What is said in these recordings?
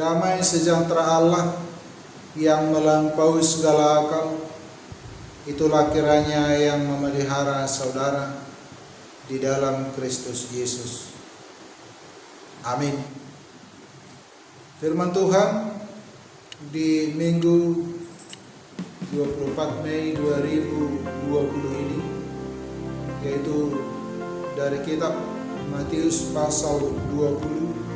Damai sejahtera Allah yang melampaui segala akal, itulah kiranya yang memelihara saudara di dalam Kristus Yesus. Amin. Firman Tuhan di Minggu 24 Mei 2020 ini, yaitu dari kitab Matius pasal 20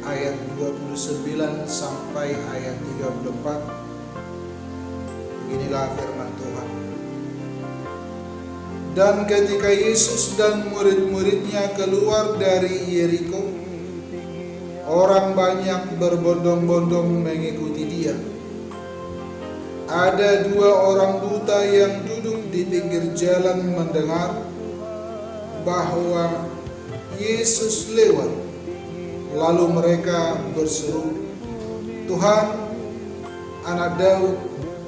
ayat 29 sampai ayat 34. Beginilah firman Tuhan. Dan ketika Yesus dan murid-muridnya keluar dari Yeriko, orang banyak berbondong-bondong mengikuti dia. Ada dua orang buta yang duduk di pinggir jalan mendengar bahwa Yesus lewat. Lalu mereka berseru, "Tuhan, Anak Daud,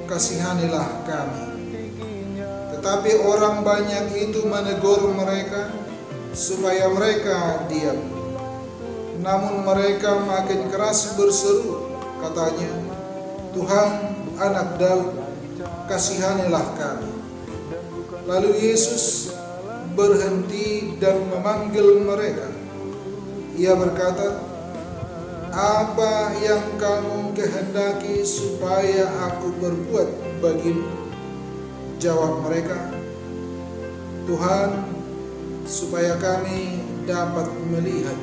kasihanilah kami." Tetapi orang banyak itu menegur mereka supaya mereka diam. Namun mereka makin keras berseru, katanya, "Tuhan, Anak Daud, kasihanilah kami." Lalu Yesus berhenti dan memanggil mereka. Ia berkata, "Apa yang kamu kehendaki supaya aku berbuat bagimu?" Jawab mereka, "Tuhan, supaya kami dapat melihat."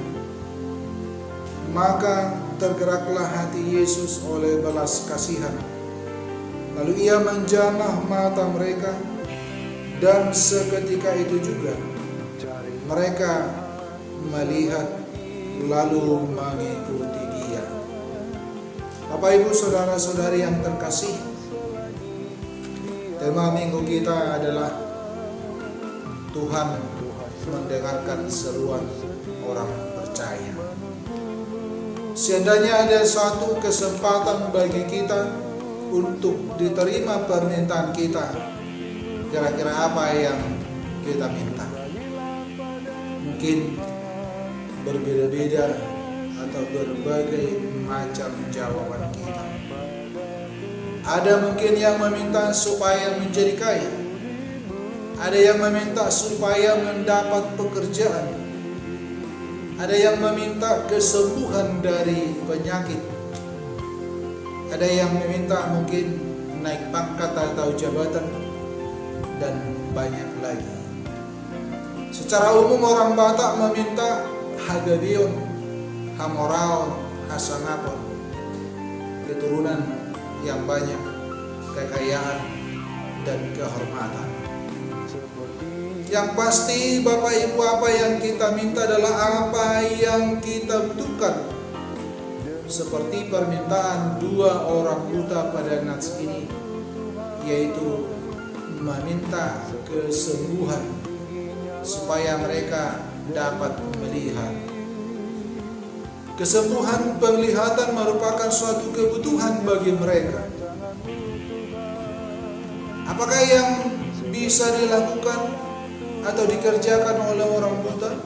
Maka tergeraklah hati Yesus oleh belas kasihan. Lalu ia menjamah mata mereka, dan seketika itu juga mereka melihat lalu mengikuti dia. Bapak, Ibu, saudara-saudari yang terkasih, tema minggu kita adalah Tuhan mendengarkan seruan orang percaya. Seandainya ada satu kesempatan bagi kita untuk diterima permintaan kita, kira-kira apa yang kita minta? Mungkin berbeda-beda atau berbagai macam jawaban kita. Ada mungkin yang meminta supaya menjadi kaya. Ada yang meminta supaya mendapat pekerjaan. Ada yang meminta kesembuhan dari penyakit. Ada yang meminta mungkin naik pangkat atau jabatan, dan banyak lagi. Secara umum orang Batak meminta Hagabion, Hamoraon, Hasanapon, keturunan yang banyak, kekayaan, dan kehormatan. Yang pasti Bapak Ibu, apa yang kita minta adalah apa yang kita butuhkan. Seperti permintaan dua orang buta pada nats ini, yaitu meminta kesembuhan supaya mereka dapat melihat. Kesembuhan penglihatan merupakan suatu kebutuhan bagi mereka. Apakah yang bisa dilakukan atau dikerjakan oleh orang buta?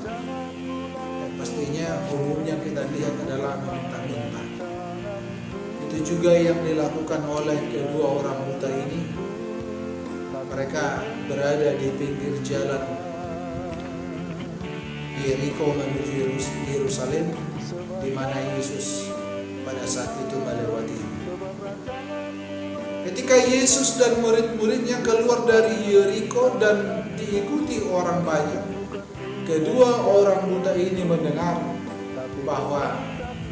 Pastinya umumnya kita lihat adalah meminta-minta. Itu juga yang dilakukan oleh kedua orang buta ini. Mereka berada di pinggir jalan Yeriko menuju Yerusalem, di mana Yesus pada saat itu melewati. Ketika Yesus dan murid-muridnya keluar dari Yeriko dan diikuti orang banyak, kedua orang buta ini mendengar bahwa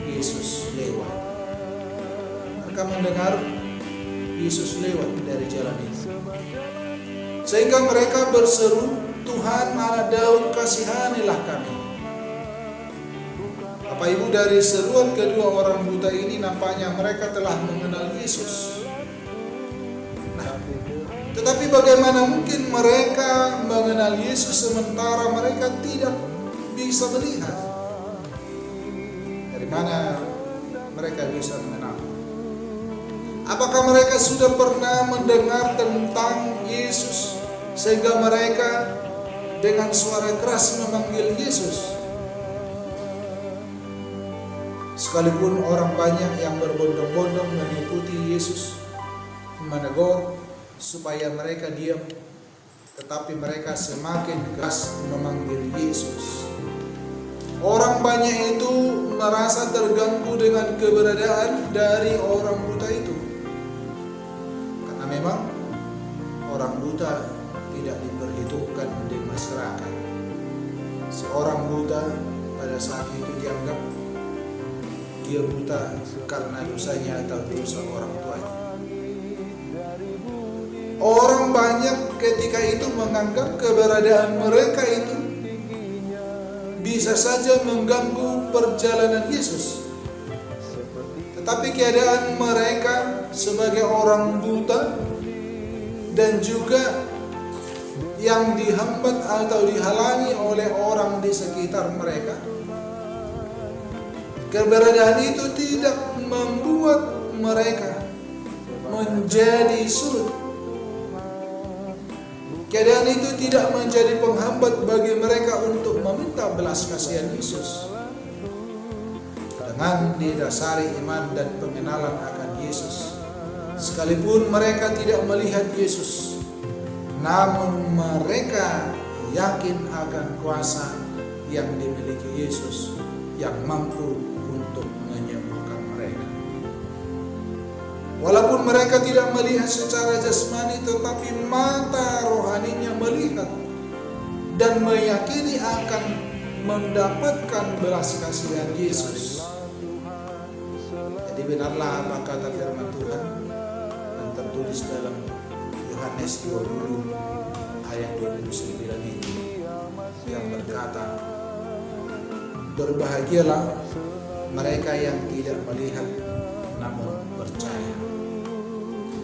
Yesus lewat. Mereka mendengar Yesus lewat dari jalan itu, sehingga mereka berseru, "Tuhan, Anak Daud, kasihanilah kami." Bapak Ibu, dari seruan kedua orang buta ini nampaknya mereka telah mengenal Yesus. Tetapi bagaimana mungkin mereka mengenal Yesus sementara mereka tidak bisa melihat? Dari mana mereka bisa mengenal? Apakah mereka sudah pernah mendengar tentang Yesus sehingga mereka dengan suara keras memanggil Yesus? Sekalipun orang banyak yang berbondong-bondong mengikuti Yesus, menegur supaya mereka diam, tetapi mereka semakin keras memanggil Yesus. Orang banyak itu merasa terganggu dengan keberadaan dari orang buta itu, karena memang orang buta tidak diperhitungkan di masyarakat. Seorang buta pada saat itu dianggap dia buta karena dosanya atau dosa orang tuanya. Orang banyak ketika itu menganggap keberadaan mereka itu bisa saja mengganggu perjalanan Yesus. Tetapi keadaan mereka sebagai orang buta dan juga yang dihambat atau dihalangi oleh orang di sekitar mereka, keberadaan itu tidak membuat mereka menjadi surut. Keadaan itu tidak menjadi penghambat bagi mereka untuk meminta belas kasihan Yesus. Dengan didasari iman dan pengenalan akan Yesus, sekalipun mereka tidak melihat Yesus, namun mereka yakin akan kuasa yang dimiliki Yesus yang mampu untuk menyembuhkan mereka. Walaupun mereka tidak melihat secara jasmani, tetapi mata rohaninya melihat dan meyakini akan mendapatkan belas kasihan Yesus. Jadi benarlah apa kata firman Tuhan yang tertulis dalam Yohanes 20 ayat 29 ini, yang berkata, berbahagialah mereka yang tidak melihat namun percaya.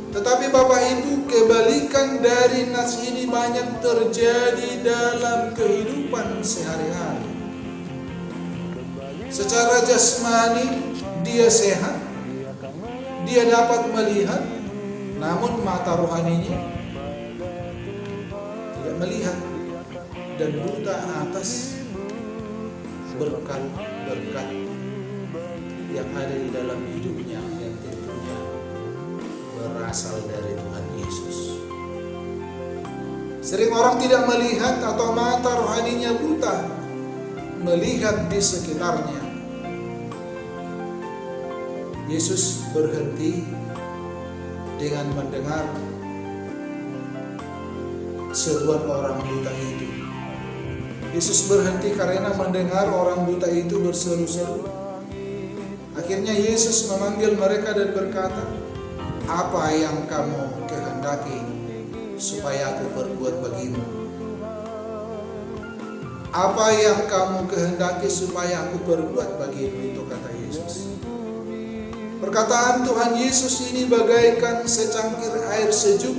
Tetapi Bapak Ibu, kebalikan dari nas ini banyak terjadi dalam kehidupan sehari-hari. Secara jasmani dia sehat, dia dapat melihat, namun mata rohaninya tidak melihat dan buta atas berkat-berkat yang ada di dalam hidupnya, yang tentunya berasal dari Tuhan Yesus. Sering orang tidak melihat atau mata rohaninya buta melihat di sekitarnya. Yesus berhenti dengan mendengar seruan orang buta itu. Yesus berhenti karena mendengar orang buta itu berseru-seru. Akhirnya Yesus memanggil mereka dan berkata, apa yang kamu kehendaki supaya aku perbuat bagimu? Apa yang kamu kehendaki supaya aku perbuat bagimu? Itu kata Yesus. Perkataan Tuhan Yesus ini bagaikan secangkir air sejuk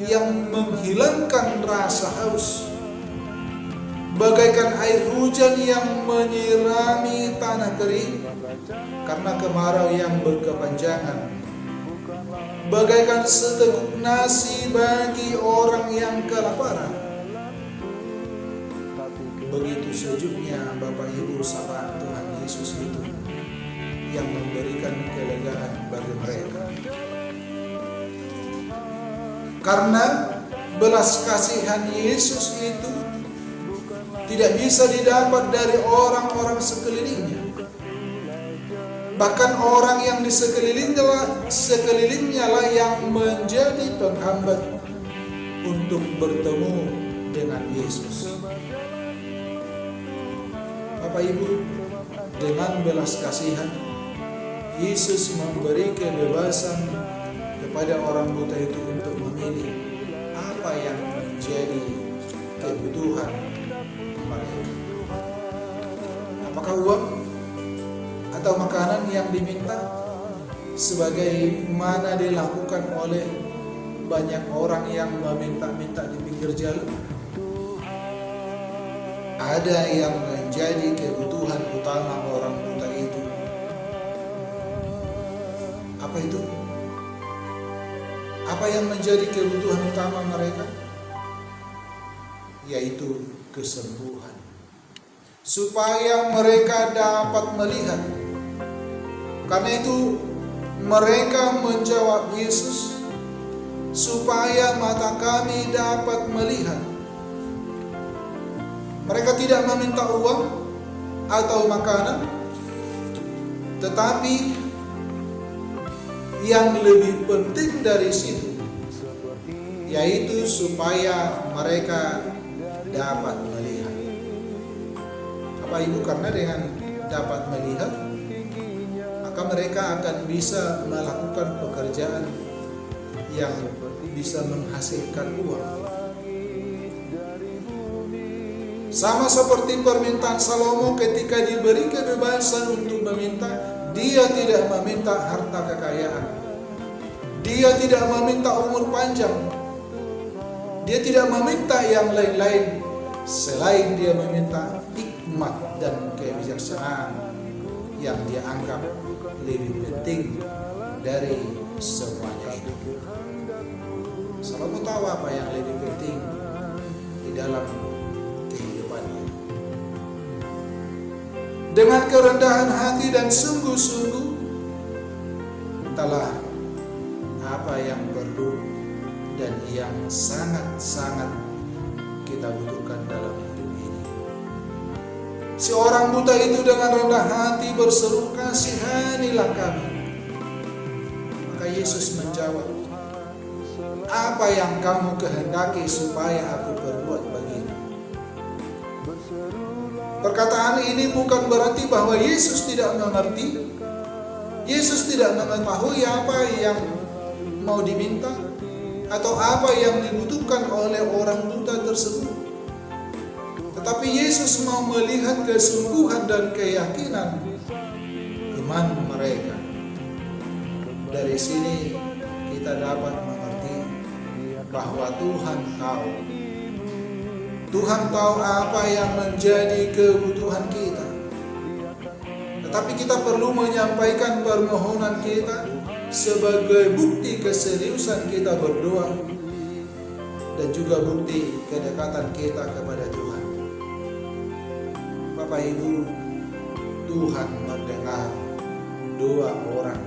yang menghilangkan rasa haus, bagaikan air hujan yang menyirami tanah kering karena kemarau yang berkepanjangan, bagaikan seteguk nasi bagi orang yang kelaparan. Begitu sejuknya Bapak Ibu sapaan Tuhan Yesus itu yang memberikan kelegaan bagi mereka. Karena belas kasihan Yesus itu tidak bisa didapat dari orang-orang sekelilingnya. Bahkan orang yang di sekelilingnya lah yang menjadi penghambat untuk bertemu dengan Yesus. Bapak Ibu, dengan belas kasihan Yesus memberi kebebasan kepada orang buta itu untuk memilih apa yang menjadi kebutuhan mereka. Apakah uang atau makanan yang diminta, sebagaimana dilakukan oleh banyak orang yang meminta-minta di pinggir jalan? Ada yang menjadi kebutuhan utama orang buta itu. Apa itu? Apa yang menjadi kebutuhan utama mereka? Yaitu kesembuhan. Supaya mereka dapat melihat Karena itu mereka menjawab Yesus, supaya mata kami dapat melihat. Mereka tidak meminta uang atau makanan, tetapi yang lebih penting dari situ, yaitu supaya mereka dapat melihat. Bapak Ibu, karena dengan dapat melihat, maka mereka akan bisa melakukan pekerjaan yang bisa menghasilkan uang. Sama seperti permintaan Salomo ketika diberi kebebasan untuk meminta, dia tidak meminta harta kekayaan, dia tidak meminta umur panjang, dia tidak meminta yang lain-lain selain dia meminta hikmat dan kebijaksanaan yang dia anggap lebih penting dari semuanya itu. Salomo tahu apa yang lebih penting di dalam kehidupannya. Dengan kerendahan hati dan sungguh-sungguh, entahlah apa yang perlu dan yang sangat-sangat kita butuhkan dalam hidup ini. Si orang buta itu dengan rendah hati berseru, "Kasihanilah kami." Maka Yesus menjawab, "Apa yang kamu kehendaki supaya aku perbuat bagimu?" Perkataan ini bukan berarti bahwa Yesus tidak mengerti, Yesus tidak mengetahui apa yang mau diminta atau apa yang dibutuhkan oleh orang buta tersebut. Tetapi Yesus mau melihat kesungguhan dan keyakinan iman mereka. Dari sini kita dapat mengerti bahwa Tuhan tahu apa yang menjadi kebutuhan kita. Tetapi kita perlu menyampaikan permohonan kita sebagai bukti keseriusan kita berdoa dan juga bukti kedekatan kita kepada Tuhan. Bapak Ibu, Tuhan mendengar doa orang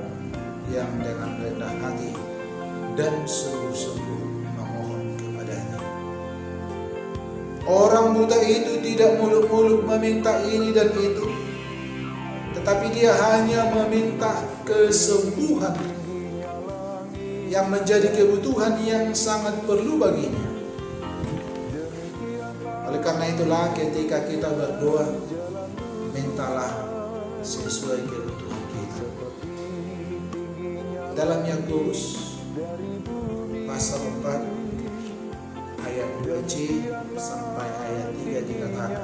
yang dengan rendah hati dan sungguh-sungguh memohon kepadanya. Orang buta itu tidak muluk-muluk meminta ini dan itu, tetapi dia hanya meminta kesembuhan yang menjadi kebutuhan yang sangat perlu baginya. Oleh karena itulah ketika kita berdoa, mintalah sesuai kebutuhan kita. Dalam Yakobus pasal 4 ayat 2c sampai ayat 3 dikatakan,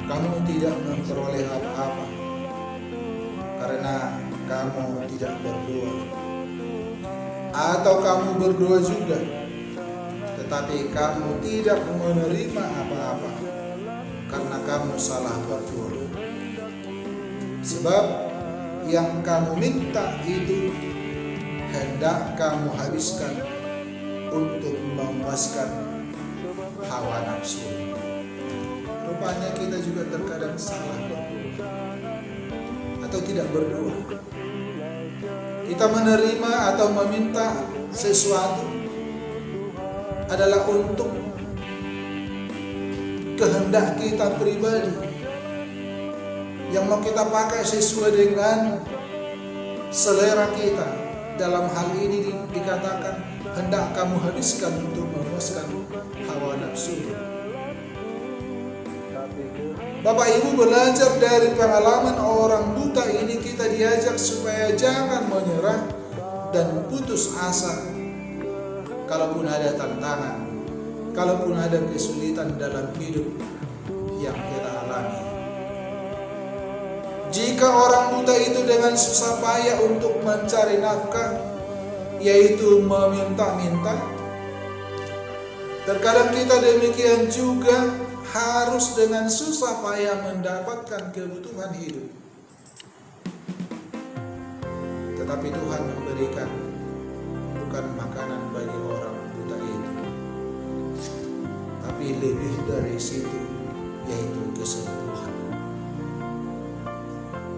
"Kamu tidak memperoleh apa-apa karena kamu tidak berdoa, atau kamu berdoa juga, tetapi kamu tidak menerima apa-apa karena kamu salah berdoa. Sebab yang kamu minta itu hendak kamu habiskan untuk memuaskan hawa nafsu." Rupanya kita juga terkadang salah berdoa atau tidak berdoa. Kita menerima atau meminta sesuatu adalah untuk kehendak kita pribadi yang mau kita pakai sesuai dengan selera kita. Dalam hal ini dikatakan hendak kamu habiskan untuk memuaskan hawa nafsu. Bapak Ibu, belajar dari pengalaman orang buta ini, kita diajak supaya jangan menyerah dan putus asa. Kalaupun ada tantangan, kalaupun ada kesulitan dalam hidup yang kita alami. Jika orang buta itu dengan susah payah untuk mencari nafkah, yaitu meminta-minta, terkadang kita demikian juga harus dengan susah payah mendapatkan kebutuhan hidup. Tetapi Tuhan memberikan bukan makanan bagi orang buta itu, tapi lebih dari situ, yaitu kesembuhan.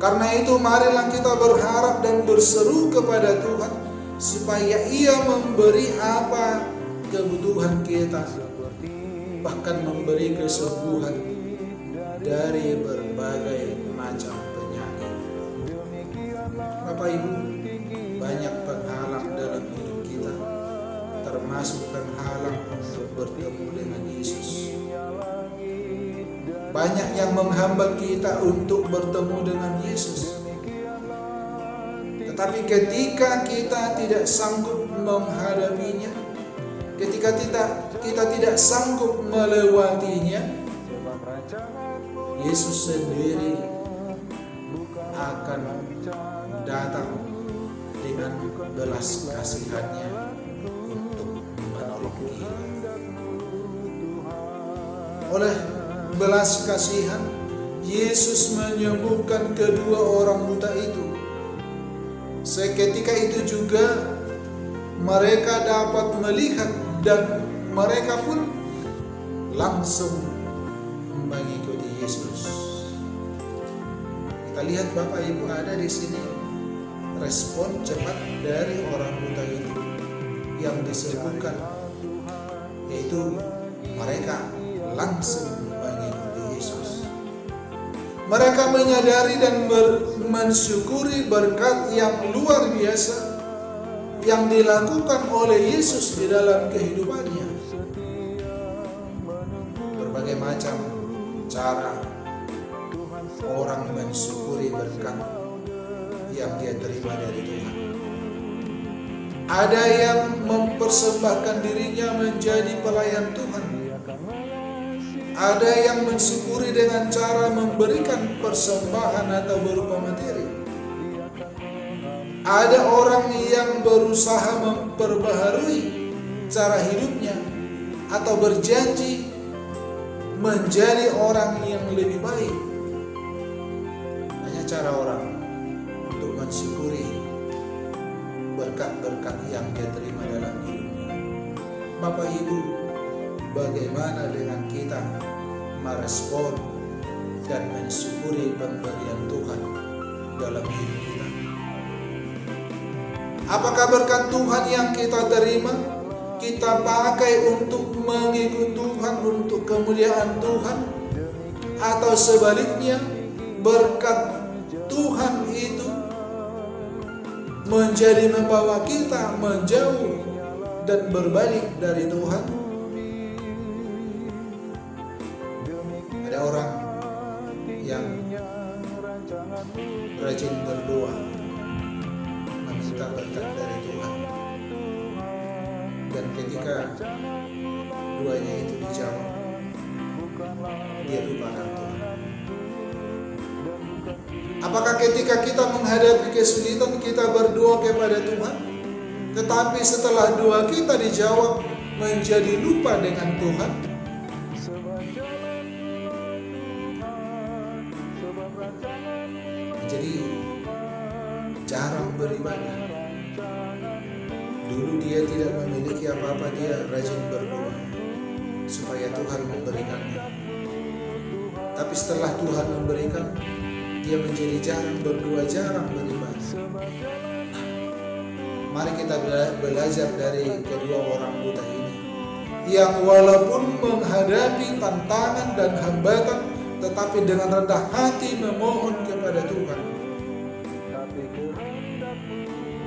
Karena itu marilah kita berharap dan berseru kepada Tuhan supaya Ia memberi apa kebutuhan kita, bahkan memberi kesembuhan dari berbagai macam penyakit. Bapak Ibu, banyak penghalang dalam hidup kita, termasuk penghalang untuk bertemu dengan Yesus. Banyak yang menghambat kita untuk bertemu dengan Yesus. Tetapi ketika kita tidak sanggup menghadapinya, ketika kita tidak sanggup melewatinya, Yesus sendiri akan datang dengan belas kasihannya untuk menolong kita. Oleh belas kasihan, Yesus menyembuhkan kedua orang buta itu. Seketika itu juga mereka dapat melihat dan mereka pun langsung mengikuti Yesus. Kita lihat Bapak Ibu, ada di sini respon cepat dari orang buta itu yang disembuhkan, yaitu mereka langsung mengikuti Yesus. Mereka menyadari dan mensyukuri berkat yang luar biasa yang dilakukan oleh Yesus di dalam kehidupannya. Berbagai macam cara orang mensyukuri berkat yang dia terima dari Tuhan. Ada yang mempersembahkan dirinya menjadi pelayan Tuhan. Ada yang mensyukuri dengan cara memberikan persembahan atau berupa materi. Ada orang yang berusaha memperbaharui cara hidupnya atau berjanji menjadi orang yang lebih baik. Hanya cara orang untuk mensyukuri berkat-berkat yang dia terima dalam hidupnya. Bapak Ibu, bagaimana dengan kita merespon dan mensyukuri pemberian Tuhan dalam hidup kita? Apakah berkat Tuhan yang kita terima kita pakai untuk mengikut Tuhan, untuk kemuliaan Tuhan, atau sebaliknya berkat Tuhan itu menjadi membawa kita menjauh dan berbalik dari Tuhan? Ada orang yang rajin berdoa meminta berkat dari Tuhan, dan ketika doanya itu dijawab, dia lupakan Tuhan. Apakah ketika kita menghadapi kesulitan kita berdoa kepada Tuhan, tetapi setelah doa kita dijawab menjadi lupa dengan Tuhan? Menjadi jarang beribadah. Dulu dia tidak memiliki apa-apa, dia rajin berdoa supaya Tuhan memberikannya. Tapi setelah Tuhan memberikan, dia menjadi jarang berdoa, jarang beribadah. Mari kita belajar dari kedua orang buta ini, yang walaupun menghadapi tantangan dan hambatan, tetapi dengan rendah hati memohon kepada Tuhan.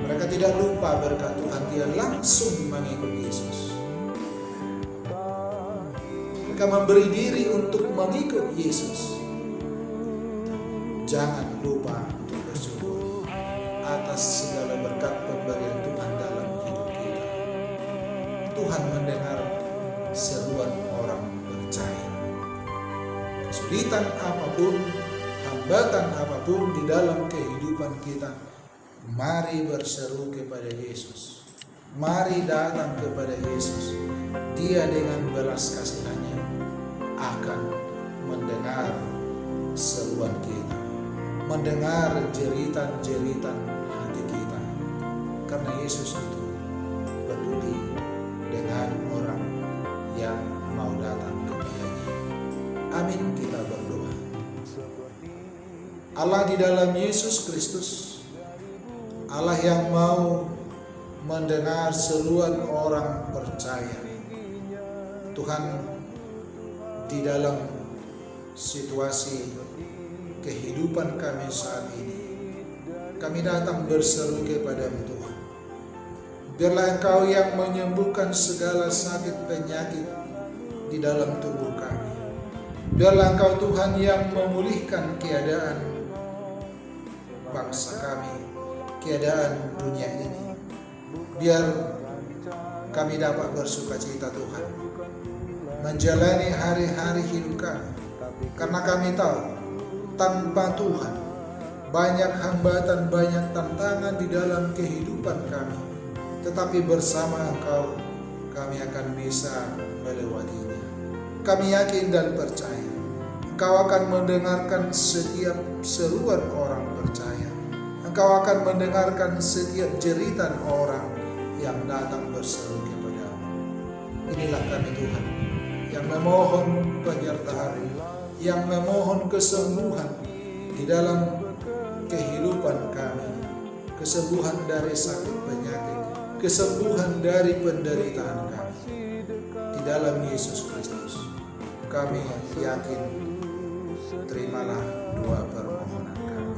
Mereka tidak lupa berkat Tuhan, dia langsung mengikut Yesus. Mereka memberi diri untuk mengikut Yesus. Jangan lupa untuk bersyukur atas segala berkat pemberian Tuhan dalam hidup kita. Tuhan mendengar seruan orang percaya. Kesulitan apapun, hambatan apapun di dalam kehidupan kita, mari berseru kepada Yesus. Mari datang kepada Yesus. Dia dengan belas kasihannya akan mendengar seruan kita, mendengar jeritan-jeritan hati kita. Karena Yesus itu peduli dengan orang yang mau datang kepadanya. Amin, kita berdoa. Allah di dalam Yesus Kristus, Allah yang mau mendengar seruan orang percaya. Tuhan, di dalam situasi kehidupan kami saat ini, kami datang berseru kepada-Mu Tuhan. Biarlah Engkau yang menyembuhkan segala sakit penyakit di dalam tubuh kami. Biarlah Engkau Tuhan yang memulihkan keadaan bangsa kami, keadaan dunia ini. Biar kami dapat bersukacita Tuhan, menjalani hari-hari hidup kami. Karena kami tahu, tanpa Tuhan, banyak hambatan, banyak tantangan di dalam kehidupan kami. Tetapi bersama Engkau, kami akan bisa melewatinya. Kami yakin dan percaya, Engkau akan mendengarkan setiap seruan orang percaya. Engkau akan mendengarkan setiap jeritan orang yang datang berseru kepada-Mu. Inilah kami Tuhan, yang memohon penyertaan, yang memohon kesembuhan di dalam kehidupan kami, kesembuhan dari sakit penyakit, kesembuhan dari penderitaan kami. Di dalam Yesus Kristus, kami yakin, terimalah doa permohonan kami.